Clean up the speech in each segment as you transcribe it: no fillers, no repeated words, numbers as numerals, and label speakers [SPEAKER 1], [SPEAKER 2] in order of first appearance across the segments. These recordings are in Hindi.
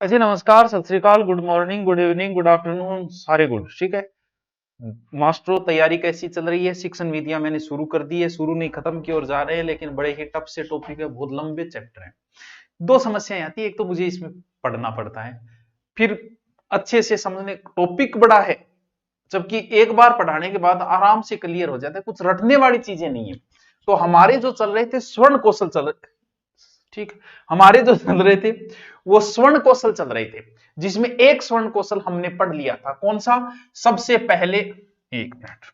[SPEAKER 1] अच्छा, नमस्कार, सत श्री अकाल, good morning, good evening, good afternoon, सारे गुड। ठीक है मास्टरों, तैयारी कैसी चल रही है? शिक्षण विधियां मैंने शुरू कर दी है, शुरू नहीं खत्म की ओर जा रहे हैं, लेकिन बड़े ही टफ से टॉपिक है, बहुत लंबे चैप्टर हैं। दो समस्याएं आती है, एक तो मुझे इसमें पढ़ना पड़ता है, फिर अच्छे से समझने, टॉपिक बड़ा है, जबकि एक बार पढ़ाने के बाद आराम से क्लियर हो जाता है, कुछ रटने वाली चीजें नहीं है। तो हमारे जो चल रहे थे स्वर्ण कौशल चल रहे, ठीक, हमारे जो चल रहे थे वो स्वर्ण कौशल चल रहे थे, जिसमें एक स्वर्ण कौशल हमने पढ़ लिया था। कौन सा? सबसे पहले, एक मिनट,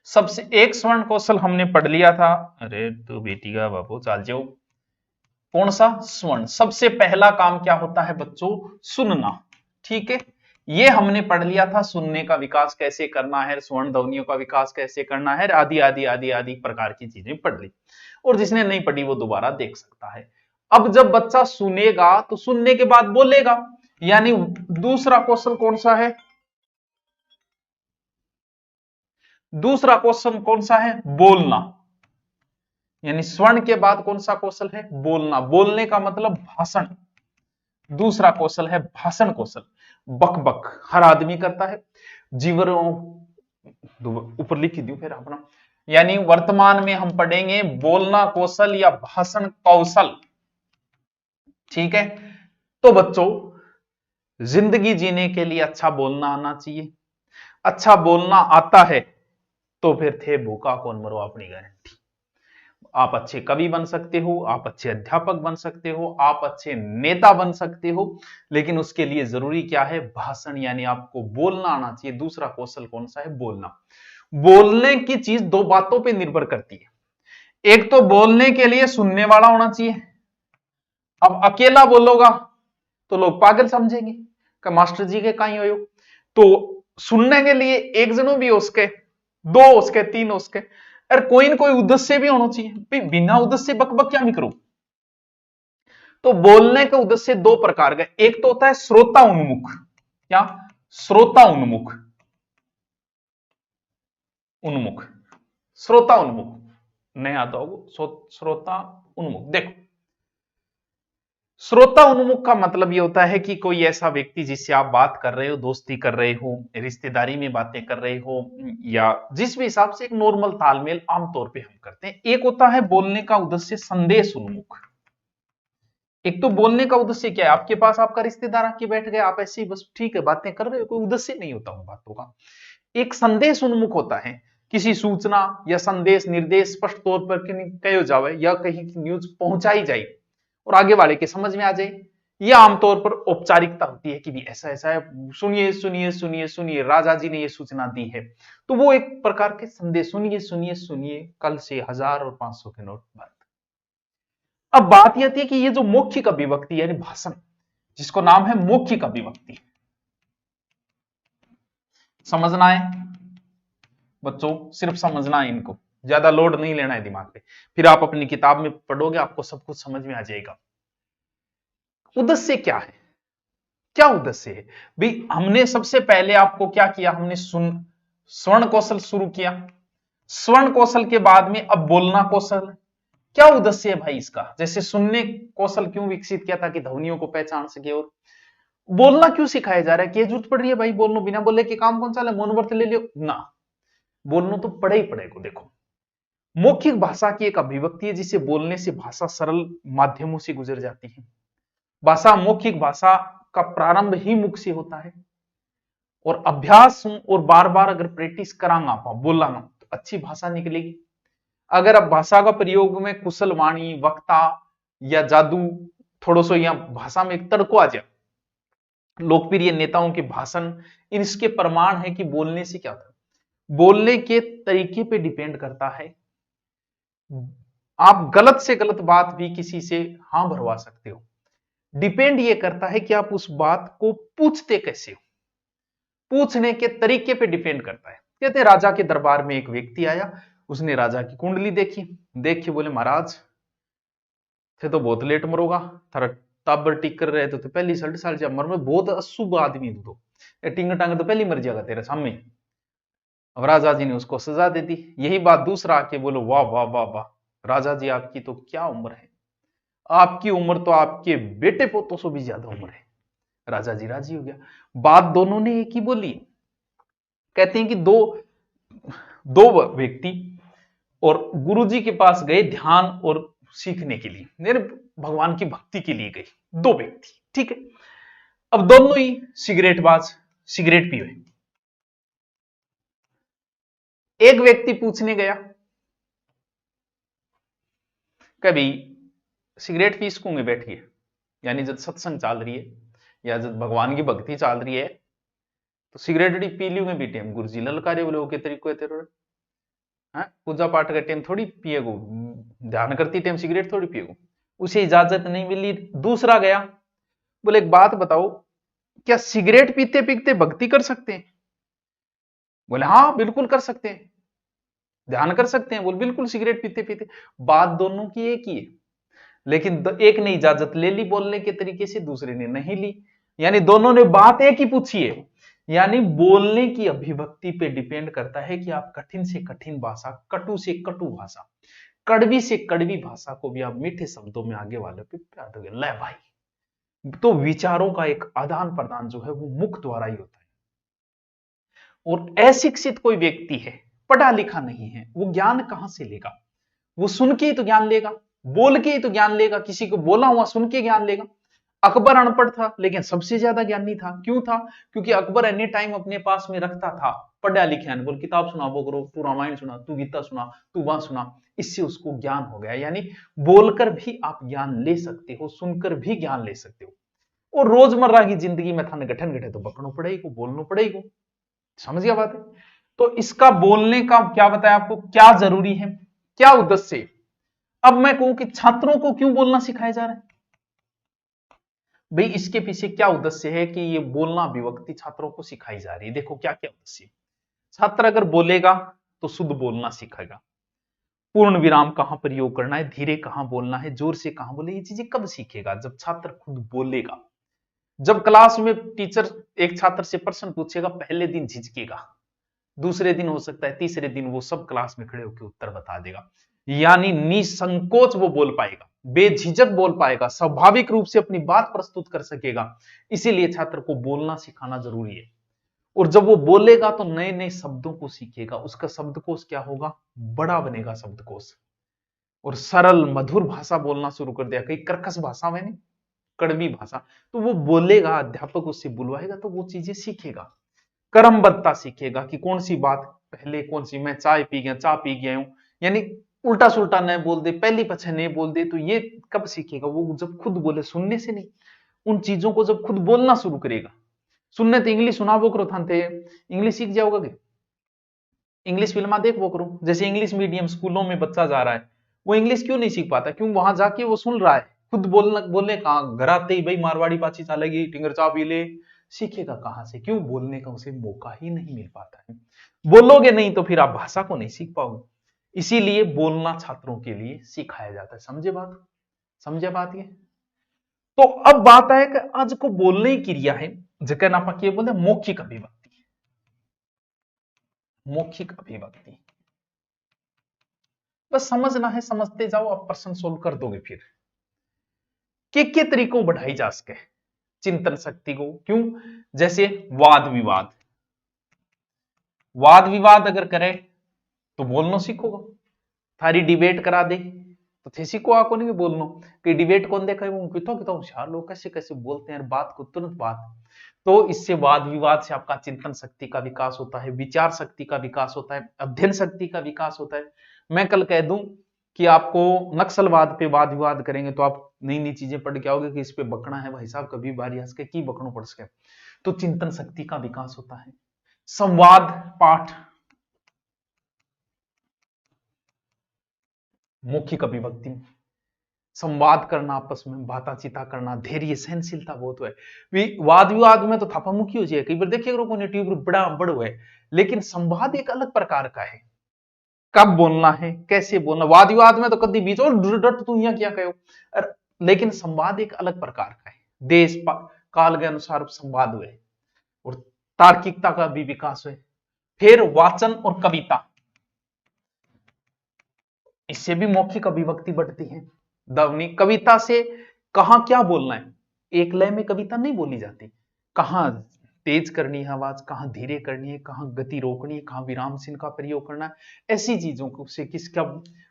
[SPEAKER 1] सबसे एक स्वर्ण कौशल हमने पढ़ लिया था। अरे तो बेटी का बाबू चाल जाओ। कौन सा? स्वर्ण। सबसे पहला काम क्या होता है बच्चों? सुनना। ठीक है, ये हमने पढ़ लिया था, सुनने का विकास कैसे करना है, स्वर्ण ध्वनियों का विकास कैसे करना है, आदि आदि आदि आदि प्रकार की चीजें पढ़ ली। और जिसने नहीं पढ़ी वो दोबारा देख सकता है। अब जब बच्चा सुनेगा तो सुनने के बाद बोलेगा, यानी दूसरा क्वेश्चन कौन सा है? दूसरा क्वेश्चन कौन सा है? बोलना। यानी स्वर्ण के बाद कौन सा कौशल है? बोलना। बोलने का मतलब भाषण। दूसरा कौशल है भाषण कौशल। बक बक हर आदमी करता है, जीवन ऊपर लिख दूं फिर अपना। यानी वर्तमान में हम पढ़ेंगे बोलना कौशल या भाषण कौशल। ठीक है, तो बच्चों, जिंदगी जीने के लिए अच्छा बोलना आना चाहिए। अच्छा बोलना आता है तो फिर थे भूखा कौन मरो अपनी गारंटी। आप अच्छे कवि बन सकते हो, आप अच्छे अध्यापक बन सकते हो, आप अच्छे नेता बन सकते हो, लेकिन उसके लिए जरूरी क्या है? भाषण, यानी आपको बोलना आना चाहिए। दूसरा कौशल कौन सा है? बोलना। बोलने की चीज दो बातों पर निर्भर करती है। एक तो बोलने के लिए सुनने वाला होना चाहिए। अब अकेला बोलोगा तो लोग पागल समझेंगे कि मास्टर जी के कहीं हो। तो सुनने के लिए एक जनो भी हो उसके, दो हो उसके, तीन हो उसके, अरे कोई ना कोई उद्देश्य भी होना चाहिए भाई। बिना उद्देश्य बक बक क्या भी करूं। तो बोलने के उद्देश्य दो प्रकार का, एक तो होता है श्रोता उन्मुख। क्या? श्रोता उन्मुख। उन्मुख, श्रोता उन्मुख, नहीं आता होगा। श्रोता उन्मुख, देखो, श्रोता उन्मुख का मतलब यह होता है कि कोई ऐसा व्यक्ति जिससे आप बात कर रहे हो, दोस्ती कर रहे हो, रिश्तेदारी में बातें कर रहे हो, या जिस भी हिसाब से एक नॉर्मल तालमेल आमतौर पे हम करते हैं। एक होता है बोलने का उद्देश्य संदेश उन्मुख। एक तो बोलने का उद्देश्य क्या है? आपके पास आपका रिश्तेदार आके बैठ गया, आप ऐसे ही बस ठीक है बातें कर रहे हो, कोई उद्देश्य नहीं होता उन बातों का। एक संदेश उन्मुख होता है, किसी सूचना या संदेश निर्देश स्पष्ट तौर पर कहो जावे या कहीं की न्यूज पहुंचाई जाए और आगे वाले के समझ में आ जाए। यह आमतौर पर औपचारिकता होती है कि भी ऐसा ऐसा है, सुनिए सुनिए सुनिए सुनिए, राजा जी ने यह सूचना दी है। तो वो एक प्रकार के संदेश, सुनिए सुनिए सुनिए, कल से 1000 और 500 के नोट बंद। अब बात यह थी कि ये जो मौखिक अभिव्यक्ति यानी भाषण, जिसको नाम है मौखिक अभिव्यक्ति, समझना है बच्चों, सिर्फ समझना है इनको, ज्यादा लोड नहीं लेना है दिमाग पे। फिर आप अपनी किताब में पढ़ोगे, आपको सब कुछ समझ में आ जाएगा। उद्देश्य क्या है? क्या उद्देश्य है भाई? हमने सबसे पहले आपको क्या किया? हमने स्वर्ण कौशल शुरू किया। स्वर्ण कौशल के बाद में अब बोलना कौशल। क्या उद्देश्य है भाई इसका? जैसे सुनने कौशल क्यों विकसित किया था कि ध्वनियों को पहचान सके, और बोलना क्यों सिखाया जा रहा है? कि जरूरत पड़ रही है भाई बोलना, बिना बोले के काम कौन सा है? मौन व्रत ले लियो ना, बोलना तो पड़े ही पड़ेगा। देखो, मौखिक भाषा की एक अभिव्यक्ति है जिसे बोलने से भाषा सरल माध्यमों से गुजर जाती है। भाषा, मौखिक भाषा का प्रारंभ ही मुख से होता है, और अभ्यास और बार बार अगर प्रैक्टिस करांगा आप बोलना तो अच्छी भाषा निकलेगी। अगर आप भाषा का प्रयोग में कुशल वाणी, वक्ता या जादू, थोड़ा सा या भाषा में एक तड़को आ जाए, लोकप्रिय नेताओं के भाषण, इसके प्रमाण है कि बोलने से क्या होता है। बोलने के तरीके पे डिपेंड करता है। आप गलत से गलत बात भी किसी से हां भरवा सकते हो। डिपेंड ये करता है कि आप उस बात को पूछते कैसे हो, पूछने के तरीके पे डिपेंड करता है। कहते हैं राजा के दरबार में एक व्यक्ति आया, उसने राजा की कुंडली देखी, देख के बोले महाराज थे तो बहुत लेट मरोगा, थारा टाबर टिक कर रहे थे तो पहली 60 साल से मर में, बहुत अशुभ आदमी तू तो, टिंग टांग तो पहली मर जाएगा तेरे सामने। अब राजा जी ने उसको सजा दे दी। यही बात दूसरा आके बोलो, वाह वाह वाह वाह, राजा जी आपकी तो क्या उम्र है, आपकी उम्र तो आपके बेटे पोतों से भी ज्यादा उम्र है। राजा जी राजी हो गया। बात दोनों ने एक ही बोली। कहते हैं कि दो दो व्यक्ति और गुरुजी के पास गए ध्यान और सीखने के लिए, मेरे भगवान की भक्ति के लिए गए दो व्यक्ति, ठीक है। अब दोनों ही सिगरेटबाज, सिगरेट पिए। एक व्यक्ति पूछने गया, कभी सिगरेट पी सकूंगे बैठिए, यानी जब सत्संग चल रही है या जब भगवान की भक्ति चल रही है तो सिगरेट पी लूंगे भी टाइम गुरुजी ललकारे बोले वो के तरीको है तेरे, पूजा पाठ का टाइम थोड़ी पिएगो, ध्यान करती टाइम सिगरेट थोड़ी पिएगो, उसे इजाजत नहीं मिली। दूसरा गया, बोले एक बात बताओ, क्या सिगरेट पीते पीते भक्ति कर सकते हैं? बोले हाँ बिल्कुल कर सकते हैं, ध्यान कर सकते हैं। बोले बिल्कुल सिगरेट पीते पीते। बात दोनों की एक ही है, लेकिन एक ने इजाजत ले ली बोलने के तरीके से, दूसरे ने नहीं ली, यानी दोनों ने बात एक ही पूछी है। यानी बोलने की अभिव्यक्ति पे डिपेंड करता है कि आप कठिन से कठिन भाषा, कटु से कटु भाषा, कड़वी से कड़वी भाषा को भी आप मीठे शब्दों में आगे वाले पे प्यार दोगे। ले भाई, तो विचारों का एक आदान प्रदान जो है वो मुख द्वारा ही होता है। और अशिक्षित कोई व्यक्ति है, पढ़ा लिखा नहीं है, वो ज्ञान कहां से लेगा? वो सुन के ही तो ज्ञान लेगा, बोल के ही तो ज्ञान लेगा, किसी को बोला हुआ सुन के ज्ञान लेगा। अकबर अनपढ़ था लेकिन सबसे ज्यादा ज्ञानी था, क्यों था? क्योंकि अकबर एनी टाइम अपने पास में रखता था पढ़ा लिखा, बोल किताब सुना वो करो, तू रामायण सुना, तू गीता सुना, तू वहां सुना, इससे उसको ज्ञान हो गया। यानी बोलकर भी आप ज्ञान ले सकते हो, सुनकर भी ज्ञान ले सकते हो। और रोजमर्रा की जिंदगी में थाने गठन घटे तो बकनो पड़ेगा, बोलना पड़ेगा। समझ गया बात है? तो इसका बोलने का क्या बताया आपको, क्या जरूरी है, क्या उद्देश्य है। अब मैं कहूं कि छात्रों को क्यों बोलना सिखाया जा रहा है, भाई इसके पीछे क्या उद्देश्य है कि ये बोलना विभक्ति छात्रों को सिखाई जा रही है। देखो क्या क्या उद्देश्य। छात्र अगर बोलेगा तो शुद्ध बोलना सीखेगा, पूर्ण विराम कहां प्रयोग करना है, धीरे कहां बोलना है, जोर से कहां बोले, ये चीजें कब सीखेगा? जब छात्र खुद बोलेगा। जब क्लास में टीचर एक छात्र से प्रश्न पूछेगा, पहले दिन झिझकेगा, दूसरे दिन हो सकता है, तीसरे दिन वो सब क्लास में खड़े होकर उत्तर बता देगा, यानी निसंकोच वो बोल पाएगा, बेझिझक बोल पाएगा, स्वाभाविक रूप से अपनी बात प्रस्तुत कर सकेगा। इसीलिए छात्र को बोलना सिखाना जरूरी है। और जब वो बोलेगा तो नए नए शब्दों को सीखेगा, उसका शब्दकोश क्या होगा, बड़ा बनेगा शब्दकोश, और सरल मधुर भाषा बोलना शुरू कर दिया। कई कर्कश भाषा में नहीं, कड़वी भाषा, तो वो बोलेगा, अध्यापक उससे बुलवाएगा तो वो चीजें सीखेगा। कर्मबद्धता सीखेगा कि कौन सी बात पहले, कौन सी, मैं चाय पी गया, चा पी गया हूं, यानी उल्टा सुल्टा नहीं बोल दे, पहली पछे नहीं बोल दे। तो ये कब सीखेगा? वो जब खुद बोले, सुनने से नहीं, उन चीजों को जब खुद बोलना शुरू करेगा। सुनने तो इंग्लिश सुना वो करो थानते, इंग्लिश सीख जाओगे कि इंग्लिश फिल्मा देख वो करो। जैसे इंग्लिश मीडियम स्कूलों में बच्चा जा रहा है, वो इंग्लिश क्यों नहीं सीख पाता? क्यों? वहां जाके वो सुन रहा है, खुद बोलना, बोलने कहां, घर आते ही भाई मारवाड़ी पाची चलेगी, टिंगर चा पी ले, सीखेगा कहां से? क्यों? बोलने का उसे मौका ही नहीं मिल पाता है। बोलोगे नहीं तो फिर आप भाषा को नहीं सीख पाओगे। इसीलिए बोलना छात्रों के लिए सिखाया जाता है। समझे बात? समझे बात? ये तो अब बात है कि आज को बोलने की क्रिया है जगह ना पकिए बोले मौखिक अभिव्यक्ति, मौखिक अभिव्यक्ति बस समझना है, समझते जाओ, आप प्रश्न सोल्व कर दोगे। फिर के तरीकों बढ़ाई जा सके चिंतन शक्ति को, क्यों? जैसे वाद विवाद, वाद विवाद अगर करे तो बोलना सीखोगा। थारी डिबेट करा दे तो थे सीखो आको नहीं बोलना कि डिबेट कौन देखा है, वो कितना होशियार लोग कैसे कैसे बोलते हैं बात को तुरंत बात। तो इससे वाद विवाद से आपका चिंतन शक्ति का विकास होता है, विचार शक्ति का विकास होता है, अध्ययन शक्ति का विकास होता है। मैं कल कह दूं कि आपको नक्सलवाद पे वाद विवाद करेंगे तो आप नई नई चीजें पढ़ के आओगे कि इस पे बकना है भाई साहब, कभी बारी हंस के की बकनो पड़ सके। तो चिंतन शक्ति का विकास होता है। संवाद पाठ, मौखिक अभिव्यक्ति, संवाद करना, आपस में बातचीता करना, धैर्य सहनशीलता बहुत है। वाद विवाद में तो थापामुखी हो जाए, कई बार देखिए यूट्यूब पर बड़ा बड़ हुआ है, लेकिन संवाद एक अलग प्रकार का है। कब बोलना है, कैसे बोलना, वाद विवाद में तो कभी बीच और डट तू यहाँ क्या कहो, लेकिन संवाद एक अलग प्रकार का है। देश काल के अनुसार संवाद हुए और तार्किकता का भी विकास हुए। फिर वाचन और कविता, इससे भी मौखिक अभिव्यक्ति बढ़ती है। ध्वनि कविता से कहां क्या बोलना है, एक लय में कविता नहीं बोली जाती, कहां तेज करनी है आवाज, कहां धीरे करनी है, कहां गति रोकनी है, कहां विराम चिन्ह का प्रयोग करना है, ऐसी चीजों को से किसका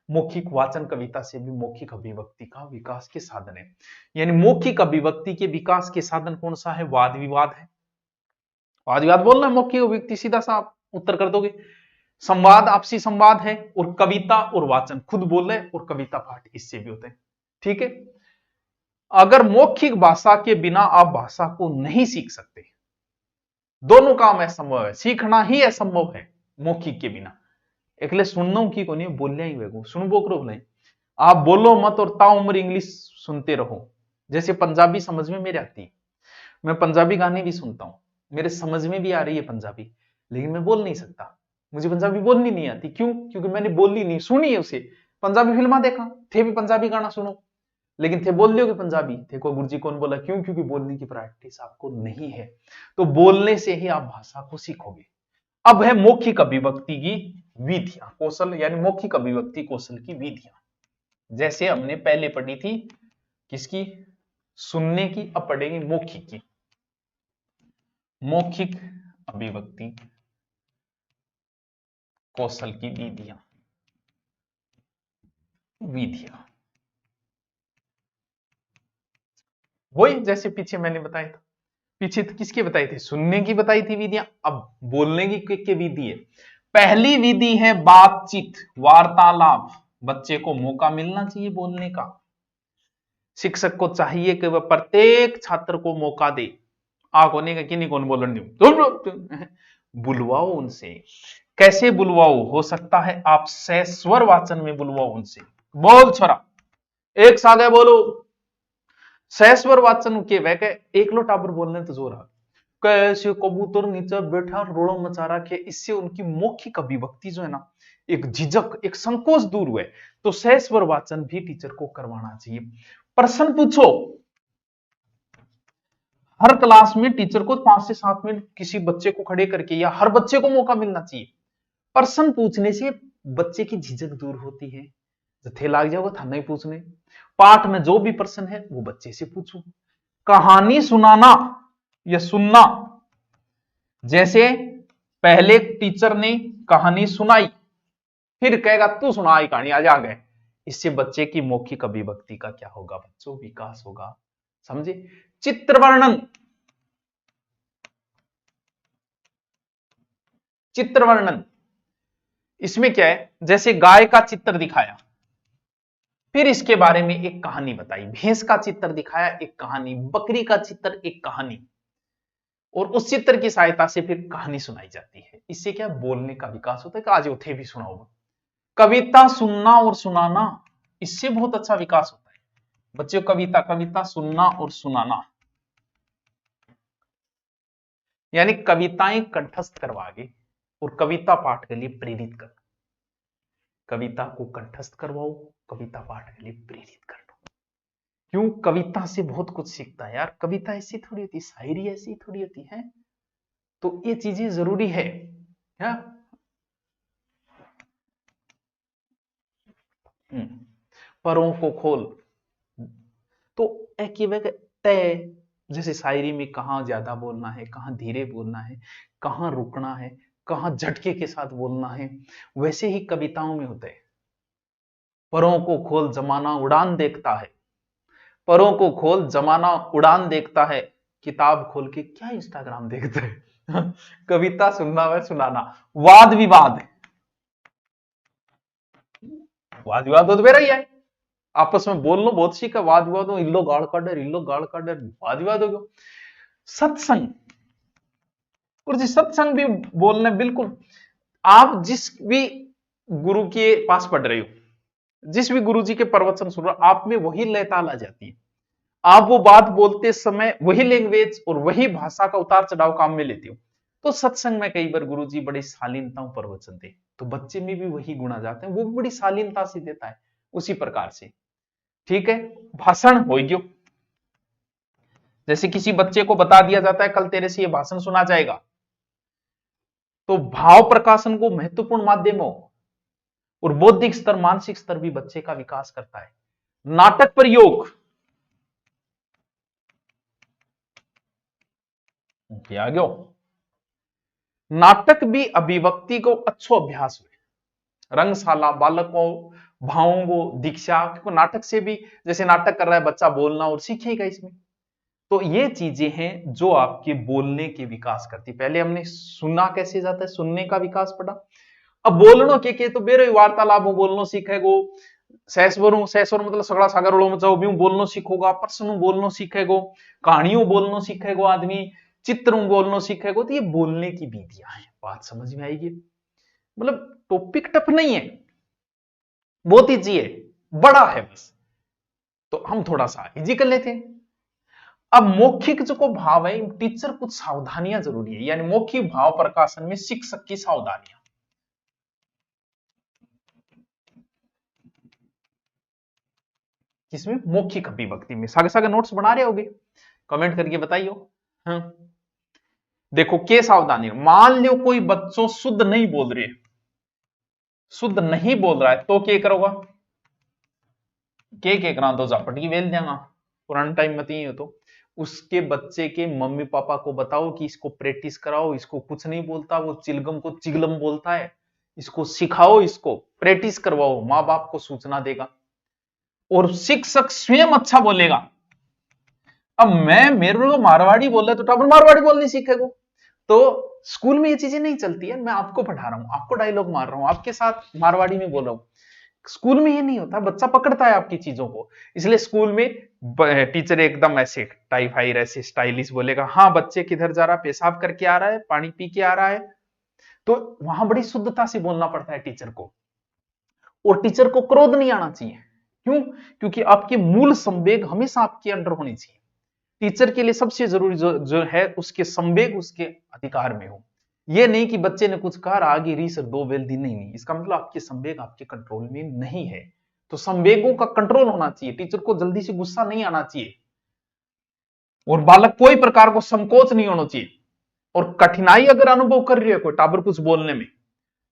[SPEAKER 1] मौखिक वाचन कविता से भी मौखिक अभिव्यक्ति का विकास के साधन है। यानी मौखिक अभिव्यक्ति के विकास के साधन कौन सा है, वाद विवाद है। वाद विवाद बोलना है, मौखिक अभिव्यक्ति सीधा सा आप उत्तर कर दोगे। संवाद आपसी संवाद है, और कविता और वाचन खुद बोल रहे और कविता पाठ इससे भी होते हैं। ठीक है, अगर मौखिक भाषा के बिना आप भाषा को नहीं सीख सकते, दोनों काम असंभव है, सीखना ही असंभव है मौखिक के बिना। एकले सुनना की को नहीं, बोलिया ही वेगो सुनबो करो नहीं, आप बोलो मत और ताउम्र इंग्लिश सुनते रहो। जैसे पंजाबी समझ में मेरे आती है, मैं पंजाबी गाने भी सुनता हूं, मेरे समझ में भी आ रही है पंजाबी, लेकिन मैं बोल नहीं सकता, मुझे पंजाबी बोलनी नहीं आती। क्यों? क्योंकि मैंने बोली नहीं, सुनी है उसे, पंजाबी फिल्मा देखा थे भी पंजाबी गाना सुनो, लेकिन थे बोल लियोगे पंजाबी, थे को गुरुजी कौन बोला, क्यों? क्योंकि बोलने की प्रैक्टिस आपको नहीं है। तो बोलने से ही आप भाषा को सीखोगे। अब है मौखिक अभिव्यक्ति की विधियां, कौशल, यानी मौखिक अभिव्यक्ति कौशल की विधियां। जैसे हमने पहले पढ़ी थी किसकी, सुनने की, अब पढ़ेंगे मौखिक की। मौखिक अभिव्यक्ति कौशल की विधियां, वही जैसे पीछे मैंने बताया था, पीछे तो किसके बताई थी, सुनने की बताई थी विधियां, अब बोलने की विधि है। पहली विधि है बातचीत, वार्तालाप। बच्चे को मौका मिलना चाहिए बोलने का, शिक्षक को चाहिए कि वह प्रत्येक छात्र को मौका दे। कोने का किन्हीं कौन बोलन दो, बुलवाओ उनसे। कैसे बुलवाओ, हो सकता है आप सस्वर वाचन में बुलवाओ उनसे, बोल छोरा एक सागे बोलो। सस्वर वाचन के वह के एक लो टाबर बोलने तो जोर कैसे कबूतर नीचे बैठा रोड़ो मचा रखे, इससे उनकी मौखिक अभिव्यक्ति जो है ना, एक झिझक, एक संकोच दूर हुए। तो सस्वर वाचन भी टीचर को करवाना चाहिए। प्रश्न पूछो, हर क्लास में टीचर को 5 से 7 मिनट किसी बच्चे को खड़े करके, या हर बच्चे को मौका मिलना चाहिए। प्रश्न पूछने से बच्चे की झिझक दूर होती है, जथे लाग जाओगे था नहीं पूछने। पाठ में जो भी प्रश्न है वो बच्चे से पूछो। कहानी सुनाना या सुनना, जैसे पहले टीचर ने कहानी सुनाई, फिर कहेगा तू सुना कहानी, आज आ गए, इससे बच्चे की मौखिक अभिव्यक्ति का क्या होगा बच्चों, विकास होगा। समझे? चित्र वर्णन, चित्र वर्णन इसमें क्या है, जैसे गाय का चित्र दिखाया, फिर इसके बारे में एक कहानी बताई, भैंस का चित्र दिखाया एक कहानी, बकरी का चित्र एक कहानी, और उस चित्र की सहायता से फिर कहानी सुनाई जाती है। इससे क्या बोलने का विकास होता है कि आज उठे भी सुनाओ। कविता सुनना और सुनाना, इससे बहुत अच्छा विकास होता है बच्चों। कविता सुनना और सुनाना, यानी कविताएं कंठस्थ करवागे और कविता पाठ के लिए प्रेरित करना। कविता को कंठस्थ करवाओ, कविता पाठ के लिए प्रेरित कर दो। क्यों? कविता से बहुत कुछ सीखता है यार। कविता ऐसी थोड़ी होती, शायरी ऐसी थोड़ी होती है। तो ये चीजें जरूरी है क्या? परों को खोल, तो तय, जैसे शायरी में कहां ज्यादा बोलना है, कहां धीरे बोलना है, कहां रुकना है, कहां झटके के साथ बोलना है, वैसे ही कविताओं में होता है। परों को खोल जमाना उड़ान देखता है, परों को खोल जमाना उड़ान देखता है, किताब खोल के क्या इंस्टाग्राम देखता है। कविता सुनना व सुनाना। वाद विवाद, वाद विवाद तो बेरा ही है, आपस में बोल लो बहुत सीखा, वाद विवाद हो, इल्लो गाड़ काटे, इल्लो गाड़ काटे, वाद विवाद हो गया। सत्संग, और जी सत्संग भी बोलने, बिल्कुल आप जिस भी गुरु के पास पढ़ रहे हो, जिस भी गुरु जी के प्रवचन सुन रहे हो, आप में वही लय ताल आ जाती है। आप वो बात बोलते समय वही लैंग्वेज और वही भाषा का उतार चढ़ाव काम में लेते हो। तो सत्संग में कई बार गुरु जी बड़ी शालीनता प्रवचन दे, तो बच्चे में भी वही गुण आ जाते हैं, वो बड़ी शालीनता से देता है उसी प्रकार से। ठीक है, भाषण हो गयो, जैसे किसी बच्चे को बता दिया जाता है कल तेरे से ये भाषण सुना जाएगा, तो भाव प्रकाशन को महत्वपूर्ण माध्यम हो, और बौद्धिक स्तर, मानसिक स्तर भी बच्चे का विकास करता है। नाटक प्रयोग आ गयो। नाटक भी अभिव्यक्ति को अच्छो अभ्यास हुए। रंगशाला बालकों भावों को दीक्षा को नाटक से भी, जैसे नाटक कर रहा है बच्चा बोलना और सीखेगा इसमें। तो ये चीजें हैं जो आपके बोलने के विकास करती। पहले हमने सुनना कैसे जाता है, सुनने का विकास पढ़ा। अब बोलनो के तो बेरो वार्तालाप बोलनो सीखेगो, सहस्वर मतलब सगड़ा सागर में जाओ भी बोलनो सीखोगा, प्रश्न बोलनो सीखेगो, कहानियों बोलनो सीखेगो आदमी, चित्र बोलनो सीखेगो। तो ये बोलने की विधियां हैं, बात समझ में आएगी। मतलब टॉपिक टफ नहीं है, बहुत ईजी है, बड़ा है बस, तो हम थोड़ा सा इजी कर लेते हैं। अब मौखिक जो भाव है, टीचर कुछ सावधानियां जरूरी है, यानी मौखिक भाव प्रकाशन में शिक्षक की सावधानियां। किसमें? मौखिक अभिव्यक्ति में। सागे सागे नोट्स बना रहे होगे, कमेंट करके बताइयो। हाँ देखो के सावधानी, मान लो कोई बच्चों शुद्ध नहीं बोल रही है, शुद्ध नहीं बोल रहा है, तो क्या करोगा? के करा दो झापट की वेल देगा, पुराने टाइम में ही हो। तो उसके बच्चे के मम्मी पापा को बताओ कि इसको प्रैक्टिस कराओ, इसको कुछ नहीं बोलता, वो चिलगम को चिगलम बोलता है, इसको सिखाओ, इसको प्रैक्टिस करवाओ, माँ बाप को सूचना देगा और शिक्षक स्वयं अच्छा बोलेगा। अब मेरे को मारवाड़ी बोल रहा है तो टाबर मारवाड़ी बोलनी सीखेगा। तो स्कूल में ये चीजें नहीं चलती है, मैं आपको पढ़ा रहा हूं, आपको डायलॉग मार रहा हूं, आपके साथ मारवाड़ी में बोल रहा हूं। स्कूल में ये नहीं होता, बच्चा पकड़ता है आपकी चीजों को। इसलिए स्कूल में टीचर एकदम ऐसे टाई फाइर ऐसे स्टाइलिश बोलेगा, हाँ बच्चे किधर जा रहा है, पेशाब करके आ रहा है, पानी पी के आ रहा है। तो वहां बड़ी शुद्धता से बोलना पड़ता है टीचर को। और टीचर को क्रोध नहीं आना चाहिए। क्यों? क्योंकि आपकी मूल संवेग हमेशा आपके अंडर होनी चाहिए। टीचर के लिए सबसे जरूरी जो है उसके संवेग उसके अधिकार में हो। ये नहीं कि बच्चे ने कुछ कहा आगे री सर दो बेल दी, नहीं, इसका मतलब आपके संवेग आपके कंट्रोल में नहीं है। तो संवेगों का कंट्रोल होना चाहिए, टीचर को जल्दी से गुस्सा नहीं आना चाहिए और बालक कोई प्रकार को संकोच नहीं होना चाहिए। और कठिनाई अगर अनुभव कर रही है कोई टाबर कुछ बोलने में,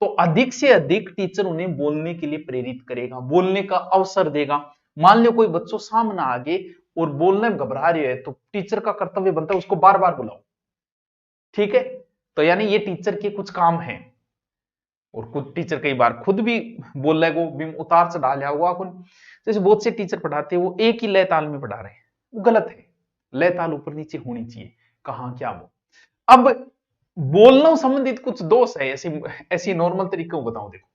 [SPEAKER 1] तो अधिक से अधिक टीचर उन्हें बोलने के लिए प्रेरित करेगा, बोलने का अवसर देगा। मान लो कोई बच्चों सामने आगे और बोलने में घबरा रही है, तो टीचर का कर्तव्य बनता है उसको बार बार बुलाओ, ठीक है? तो यानी ये टीचर के कुछ काम हैं। और कुछ टीचर कई बार खुद भी बोल रहे वो उतार चढ़ा लिया हुआ कुछ, जैसे बहुत से टीचर पढ़ाते हैं वो एक ही लय ताल में पढ़ा रहे हैं, वो गलत है। लय ताल ऊपर नीचे होनी चाहिए, कहां क्या वो। अब बोलना संबंधित कुछ दोष है, ऐसी नॉर्मल तरीके को बताऊं। देखो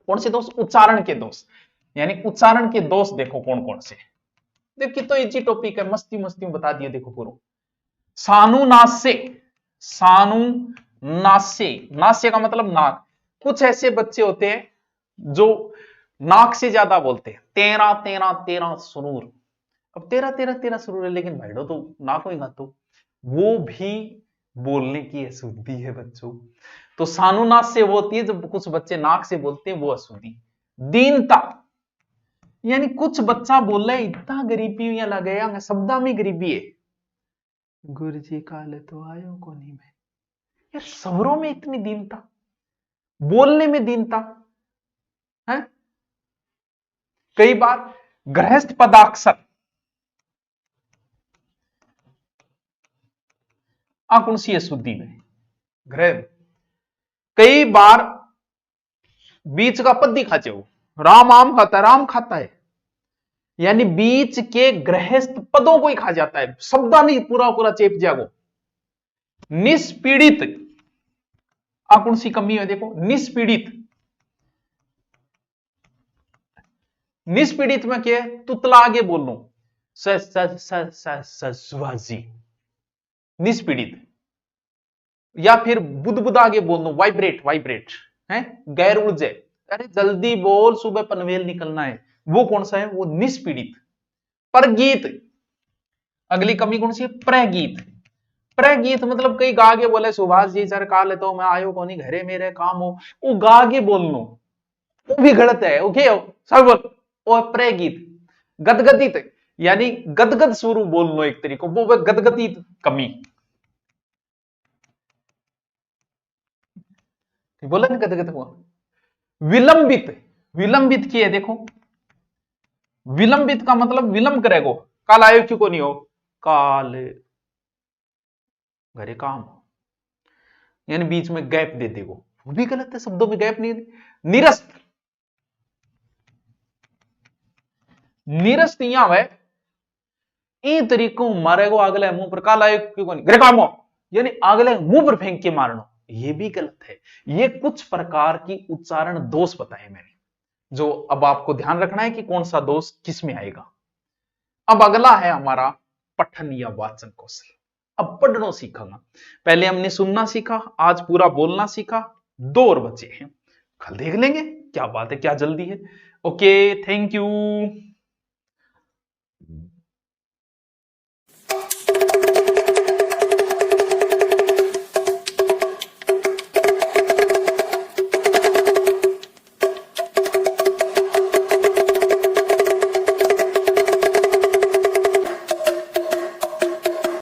[SPEAKER 1] कौन से दोष? उच्चारण के दोष, यानी उच्चारण के दोष देखो कौन कौन से। देखिए तो इजी टॉपिक है, मस्ती मस्ती में बता दिया। देखो पूरा सानुनास्य, सानुनास्य, नास्य का मतलब नाक। कुछ ऐसे बच्चे होते हैं जो नाक से ज्यादा बोलते हैं, तेरा तेरा तेरा सुरूर। अब तेरा तेरा तेरा सुरूर है, लेकिन भाईडो तो नाक में गातो, वो भी बोलने की अशुद्धि है बच्चों। तो सानुनास्य वो होती है जब कुछ बच्चे नाक से बोलते हैं, वो अशुद्धि। दीनता, यानी कुछ बच्चा बोल रहा है इतना गरीबी या लगे शब्दा में गरीबी है, गुरु जी काले तो आयो को नहीं मैं, यार सवरों में इतनी दीनता, बोलने में दीनता है। कई बार गृहस्थ पदाक्षर कौन सी अशुद्धि में ग्रह, कई बार बीच का पद दिखाचे हो, राम आम खाता है, राम खाता है, यानी बीच के गृहस्थ पदों को ही खा जाता है, शब्दा नहीं पूरा पूरा चेप जागो। निष्पीड़ित कौन सी कमी है? देखो निष्पीड़ित, निष्पीड़ित में क्या है? तुतला आगे बोल लो, सजी निष्पीड़ित, या फिर बुदबुद आगे बोल दो, वाइब्रेट, वाइब्रेट है, गैर ऊर्जे, अरे जल्दी बोल सुबह पनवेल निकलना है, वो कौन सा है? वो निष्पीड़ित। परगीत, अगली कमी कौन सी है? प्रगीत। प्रगीत मतलब कई गागे बोले सुभाष जी सर काल तो मैं आयो को नहीं घरे मेरे काम हो, वो गागे बोल लो, वो भी गलत है। ओके सब बोल, और प्रगीत। गदगदित, यानी गदगद स्वरूप बोल लो एक तरीको, वो गदगदित कमी, बोला ना गदगद हुआ। विलंबित, विलंबित की है देखो, विलंबित का मतलब विलंब करेगो, काल आयो क्यों को नहीं हो, काल घरे काम, यानी बीच में गैप दे देगो, वो भी गलत है, शब्दों में गैप नहीं दे। निरस्त, निरस्त यहां है ई तरीको मारेगो अगले मुंह पर, काल आयो क्यों को नहीं, घरे काम हो, यानी अगले मुंह पर फेंक के मारना, ये भी गलत है। ये कुछ प्रकार की उच्चारण दोष बताए मैंने, जो अब आपको ध्यान रखना है कि कौन सा दोष किस में आएगा। अब अगला है हमारा पठन या वाचन कौशल। अब पढ़ना सीखना, पहले हमने सुनना सीखा, आज पूरा बोलना सीखा, 2 और बचे हैं, कल देख लेंगे, क्या बात है, क्या जल्दी है। Okay, thank you.